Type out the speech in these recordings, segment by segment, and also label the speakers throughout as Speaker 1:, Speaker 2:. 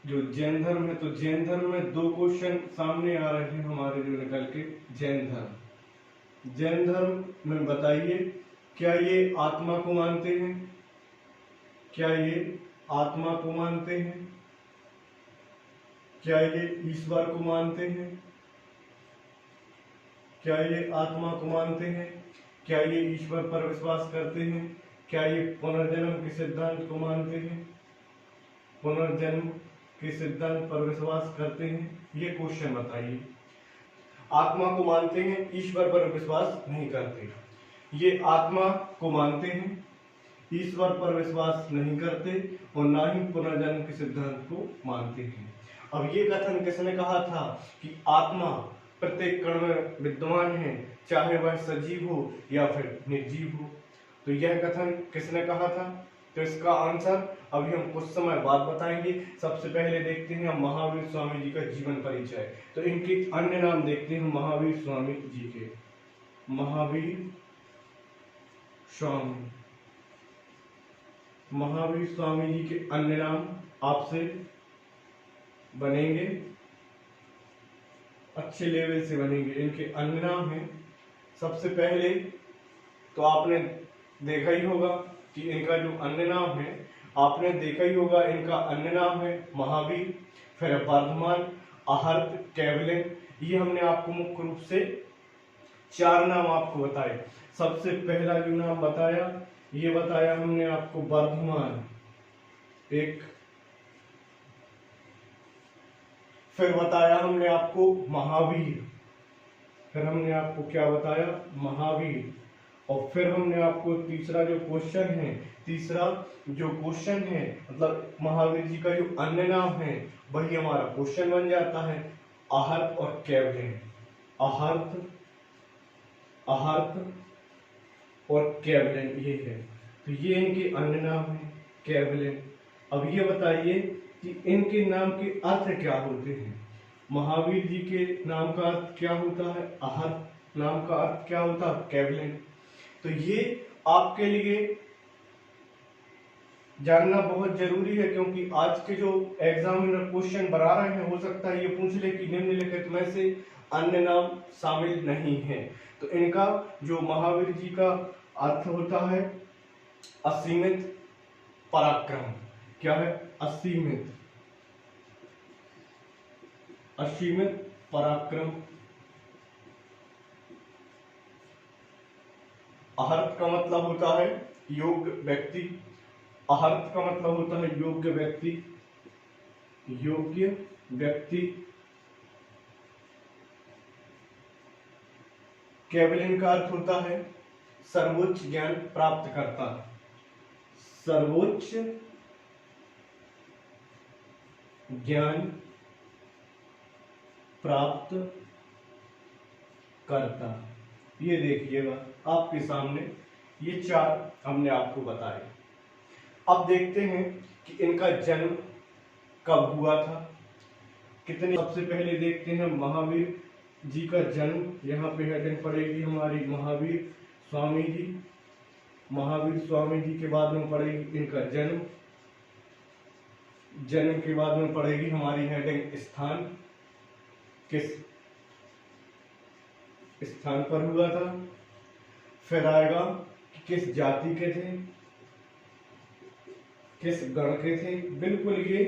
Speaker 1: जो जैन धर्म है, तो जैन धर्म में दो क्वेश्चन सामने आ रहे हैं हमारे जो निकल के। जैन धर्म में बताइए, क्या ये आत्मा को मानते हैं? क्या ये आत्मा को मानते हैं? क्या ये ईश्वर को मानते हैं? क्या ये आत्मा को मानते हैं? क्या ये ईश्वर पर विश्वास करते हैं? क्या ये पुनर्जन्म के सिद्धांत को मानते हैं? पुनर्जन्म के सिद्धांत पर विश्वास करते हैं? ये क्वेश्चन बताइए। आत्मा को मानते हैं, ईश्वर पर विश्वास नहीं करते। ये आत्मा को मानते हैं, ईश्वर पर विश्वास नहीं करते और ना ही पुनर्जन्म के सिद्धांत को मानते हैं। अब ये कथन किसने कहा था कि आत्मा प्रत्येक कण में विद्यमान है, चाहे वह सजीव हो या फिर निर्जीव हो? तो यह कथन किसने कहा था? तो इसका आंसर अभी हम कुछ समय बाद बताएंगे। सबसे पहले देखते हैं हम महावीर स्वामी जी का जीवन परिचय। तो इनके अन्य नाम देखते हैं महावीर स्वामी जी के। महावीर स्वामी, महावीर स्वामी जी के अन्य नाम आपसे बनेंगे, अच्छे लेवल से बनेंगे। इनके अन्य नाम हैं, सबसे पहले तो आपने देखा ही होगा कि इनका जो अन्य नाम है, आपने देखा ही होगा इनका अन्य नाम है महावीर, फिर वर्धमान, आहर्त, कैवल्य। ये हमने आपको मुख्य रूप से 4 नाम आपको बताए। सबसे पहला जो नाम बताया, ये बताया हमने आपको वर्धमान एक, फिर बताया हमने आपको महावीर, फिर हमने आपको क्या बताया? महावीर। और फिर हमने आपको तीसरा जो क्वेश्चन है, तीसरा जो क्वेश्चन है, मतलब महावीर जी का जो अन्य नाम है वही हमारा क्वेश्चन बन जाता है, आहर्त और कैवल्य। आहर्त, आहर्त और कैवल्य ये है। तो ये इनके अन्य नाम है, कैवल्य। अब ये बताइए कि इनके नाम के अर्थ क्या होते हैं? महावीर जी के नाम का अर्थ क्या होता है? आहर्त। नाम का अर्थ क्या होता है? कैवल्य। तो ये आपके लिए जानना बहुत जरूरी है, क्योंकि आज के जो एग्जामिनर क्वेश्चन बना रहे हैं, हो सकता है ये पूछ ले कि निम्नलिखित में से अन्य नाम शामिल नहीं है। तो इनका जो महावीर जी का अर्थ होता है असीमित पराक्रम। क्या है? असीमित, असीमित पराक्रम। आहर्त का मतलब होता है योग्य व्यक्ति। आहर्त का मतलब होता है योग्य व्यक्ति, योग्य व्यक्ति। कैवल्य का अर्थ होता है सर्वोच्च ज्ञान प्राप्त करता, सर्वोच्च ज्ञान प्राप्त करता। ये देखिएगा आपके सामने ये 4 हमने आपको बताए। अब देखते हैं कि इनका जन्म कब हुआ था, कितने। सबसे पहले देखते हैं महावीर जी का जन्म। यहाँ पे हेडिंग पड़ेगी हमारी महावीर स्वामी जी। महावीर स्वामी जी के बाद में पड़ेगी इनका जन्म। जन्म के बाद में पड़ेगी हमारी हेडिंग स्थान, किस स्थान पर हुआ था। फिर आएगा कि किस जाति के थे, किस गण के थे। बिल्कुल ये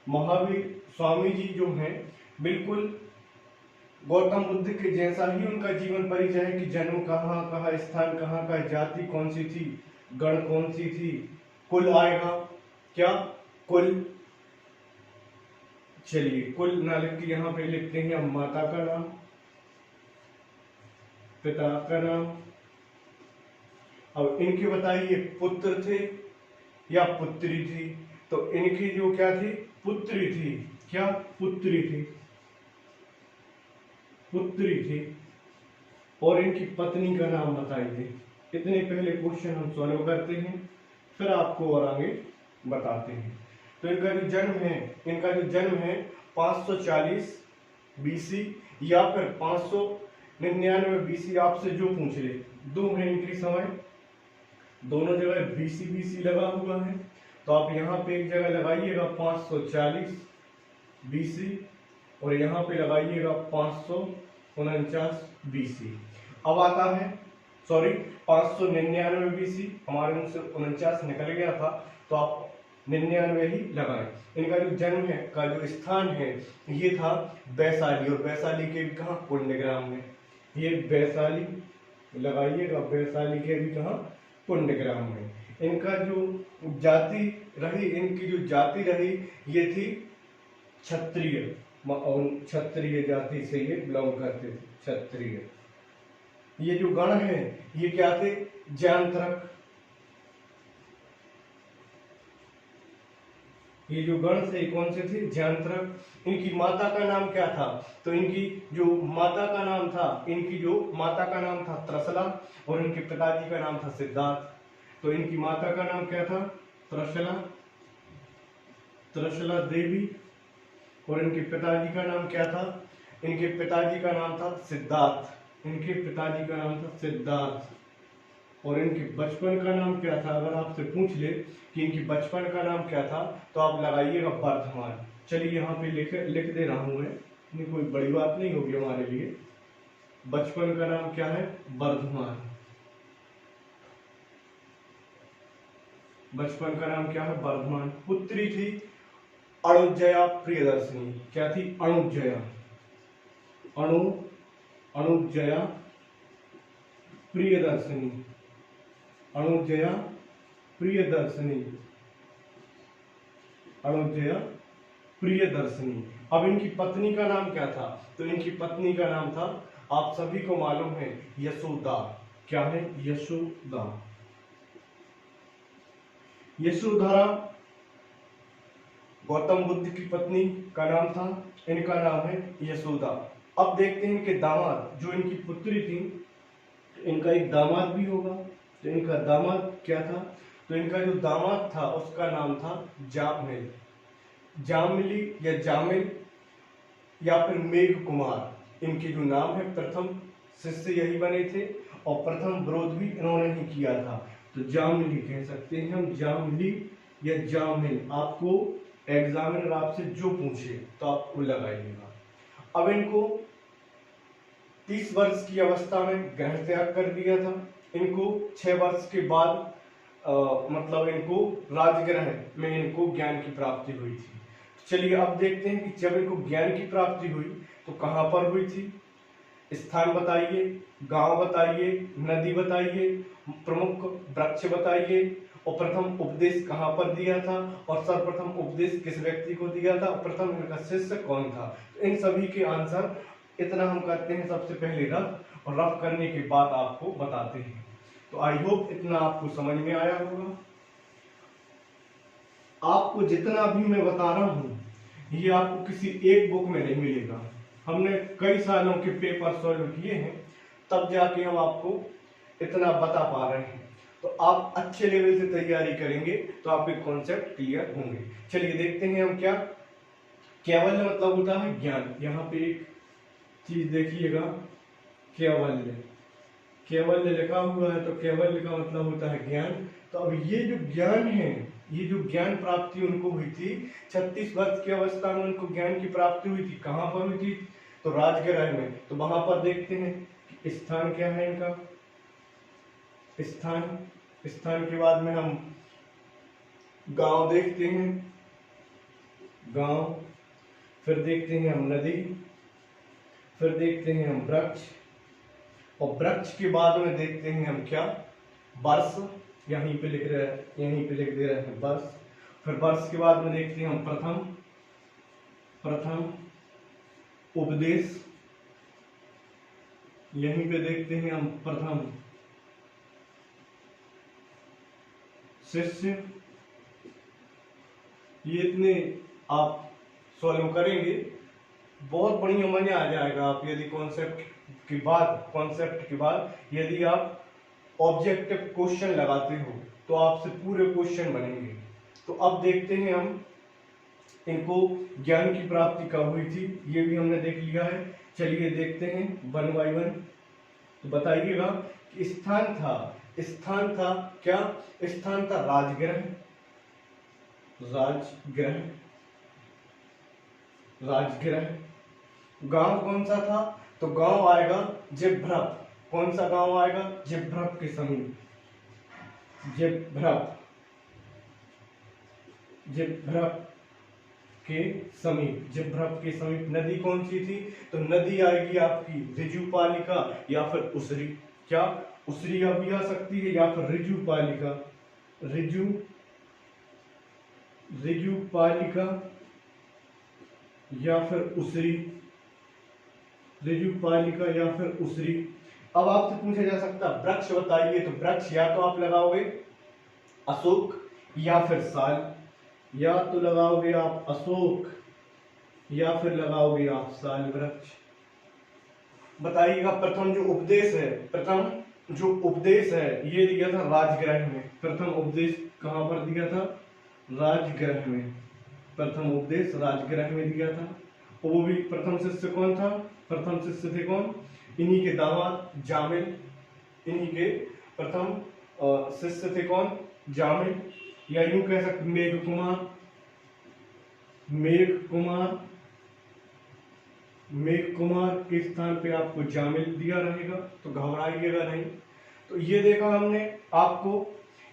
Speaker 1: महावीर स्वामी जी जो हैं, बिल्कुल गौतम बुद्ध के जैसा ही उनका जीवन परिचय है कि जन्म कहाँ कहाँ, स्थान कहाँ का, जाति कौन सी थी, गण कौन सी थी, कुल आएगा क्या? कुल। चलिए कुल ना लिख के यहाँ पे लिखते हैं हम माता का नाम, पिता का नाम। अब इनके बताइए पुत्र थे या पुत्री थी? तो इनकी जो क्या थी? पुत्री थी। क्या? पुत्री थी, पुत्री थी। और इनकी पत्नी का नाम बताइए। इतने पहले क्वेश्चन हम सॉल्व करते हैं, फिर आपको और आगे बताते हैं। तो इनका जो जन्म है, इनका जो जन्म है 540 बीसी या फिर 599 बीसी, आपसे जो पूछ ले। दो है इनकी समय, दोनों जगह बीसी बीसी लगा हुआ है। तो आप यहाँ पे एक जगह लगाइएगा 540 BC और यहाँ पे लगाइएगा 549 BC। अब आता है 599 BC, हमारे मुंह से 49 निकल गया था तो आप 99 ही लगाएं। इनका जो जन्म है का जो स्थान है ये था वैशाली, और वैशाली के भी कहाँ, पुण्यग्राम में। ये वैशाली लगाइएगा, वैशाली के भी कहाँ, पुण्यग्राम में। इनका जो जाति रही, इनकी जो जाति रही ये थी क्षत्रिय, और क्षत्रिय जाति से ये बिलोंग करते थे, क्षत्रिय। ये जो गण है ये क्या थे, ज्यांत्रक। ये जो गण थे कौन से थे, ज्यांत्रक। इनकी माता का नाम क्या था, तो इनकी जो माता का नाम था, इनकी जो माता का नाम था त्रसला, और इनके पिताजी का नाम था सिद्धार्थ। तो इनकी माता का नाम क्या था, त्रसला देवी, और इनके पिताजी का नाम क्या था, इनके पिताजी का नाम था सिद्धार्थ, इनके पिताजी का नाम था सिद्धार्थ। और इनके बचपन का नाम क्या था, अगर आपसे पूछ ले कि इनकी बचपन का नाम क्या था तो आप लगाइएगा वर्धमान। चलिए यहाँ पे लिख दे रहा हूं मैं, ये कोई बड़ी बात नहीं होगी हमारे लिए। बचपन का नाम क्या है, वर्धमान। बचपन का नाम क्या है, वर्धमान। पुत्री थी अणुजया प्रियदर्शनी। क्या थी, अणुजया, अणुजया प्रियदर्शनी, अणुजया प्रियदर्शनी, अणुजया प्रियदर्शनी। अब इनकी पत्नी का नाम क्या था, तो इनकी पत्नी का नाम था, आप सभी को मालूम है, यशोदा। क्या है, यशोदा। यशोधरा गौतम बुद्ध की पत्नी का नाम था, इनका नाम है यशोदा। अब देखते हैं इनके दामाद, जो इनकी पुत्री थी, इनका एक दामाद भी होगा। तो इनका दामाद क्या था, तो इनका जो दामाद था उसका नाम था जामिल, जामिली या जामिल या फिर मेघ कुमार। इनके जो नाम है, प्रथम शिष्य यही बने थे और प्रथम विरोध भी इन्होंने ही किया था। तो जामिली कह सकते हैं हम, जामिली या जामिल। आपको एग्जामिनर आपसे जो पूछे तो आप वो लगाइएगा। अब इनको 30 वर्ष की अवस्था में ग्रह त्याग कर दिया था। इनको 6 वर्ष के बाद मतलब इनको राजगृह में इनको ज्ञान की प्राप्ति हुई थी। चलिए अब देखते हैं कि जब इनको ज्ञान की प्राप्ति हुई तो कहाँ पर हुई थी, स्थान बताइए, गांव बताइए, नदी बताइए, प्रमुख वृक्ष बताइए, और प्रथम उपदेश कहाँ पर दिया था, और सर्वप्रथम उपदेश किस व्यक्ति को दिया था, और प्रथम इनका शिष्य कौन था। तो इन सभी के आंसर इतना हम करते हैं सबसे पहले रफ, और रफ करने के बाद आपको बताते हैं। तो आई होप इतना आपको समझ में आया होगा। आपको जितना भी मैं बता रहा हूँ ये आपको किसी एक बुक में नहीं मिलेगा। हमने कई सालों के पेपर सॉल्व किए हैं, तब जाके हम आपको इतना बता पा रहे हैं। तो आप अच्छे लेवल से तैयारी करेंगे तो आपके कॉन्सेप्ट क्लियर होंगे। चलिए देखते हैं हम क्या। कैवल्य मतलब होता है ज्ञान। यहाँ पे एक चीज देखिएगा, कैवल्य, कैवल्य लिखा हुआ है, तो कैवल्य का मतलब होता है ज्ञान। तो अब ये जो ज्ञान है, ये जो ज्ञान प्राप्ति उनको हुई थी 36 वर्ष की अवस्था में, उनको ज्ञान की प्राप्ति हुई थी। कहाँ पर हुई थी, तो राजगृह में। तो वहां पर देखते हैं कि स्थान क्या है इनका, स्थान, स्थान के बाद में हम गांव देखते हैं, गांव, फिर देखते हैं हम नदी, फिर देखते हैं हम वृक्ष, और वृक्ष के बाद में देखते हैं हम क्या, वर्ष। यहीं पे लिख रहे हैं, यहीं पे लिख दे रहे हैं वर्ष। फिर वर्ष के बाद में देखते हैं हम प्रथम उपदेश, यहीं पे देखते हैं हम प्रथम शिष्य। ये इतने आप सॉल्व करेंगे, बहुत बढ़िया मजा आ जाएगा। आप यदि कॉन्सेप्ट के बाद यदि आप ऑब्जेक्टिव क्वेश्चन लगाते हो तो आपसे पूरे क्वेश्चन बनेंगे। तो अब देखते हैं हम इनको ज्ञान की प्राप्ति कब हुई थी, ये भी हमने देख लिया है। चलिए देखते हैं वन बाय वन। तो बताइएगा कि स्थान था क्या, स्थान था राजगृह, राजगृह। राजगृह। गांव कौन सा था? तो गांव आएगा जिभ्रप। कौन सा गांव आएगा? जिभ्रप के समीप। जिभ्रप, जिभ्रप के समीप। जिभ्रप के समीप नदी कौन सी थी? तो नदी आएगी आपकी ऋजुपालिका या फिर उसरी। क्या? उसरी भी आ सकती है या फिर ऋजुपालिका। ऋजुपालिका या फिर उसरी। ऋजुपालिका या फिर उसरी। अब आपसे पूछा जा सकता वृक्ष बताइए, तो वृक्ष या तो आप लगाओगे अशोक या फिर साल। या तो लगाओगे आप अशोक या फिर लगाओगे आप साल वृक्ष। बताइएगा प्रथम जो उपदेश है, प्रथम जो उपदेश है ये दिया था राजगृह में। प्रथम उपदेश कहां पर दिया था? राजगृह में। प्रथम उपदेश राजगृह में दिया था। वो भी प्रथम शिष्य कौन था? प्रथम शिष्य थे कौन? इन्हीं के दामाद जामिल। इन्हीं के प्रथम शिष्य थे कौन? जामिल, या यूं कह सकते मेघकुमार। मेघकुमार के स्थान पे आपको जामिल दिया रहेगा, तो घबराइएगा नहीं। तो ये देखा हमने आपको,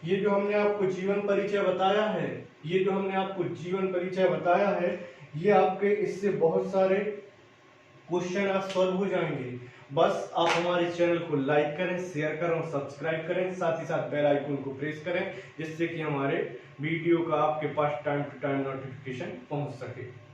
Speaker 1: ये जो हमने आपको जीवन परिचय बताया है, ये जो हमने आपको जीवन परिचय बताया है, ये आपके इससे बहुत सारे क्वेश्चन आज सॉल्व हो जाएंगे। बस आप हमारे चैनल को लाइक करें, शेयर करें और सब्सक्राइब करें, साथ ही साथ बेल आइकन को प्रेस करें, जिससे कि हमारे वीडियो का आपके पास टाइम टू टाइम नोटिफिकेशन पहुंच सके।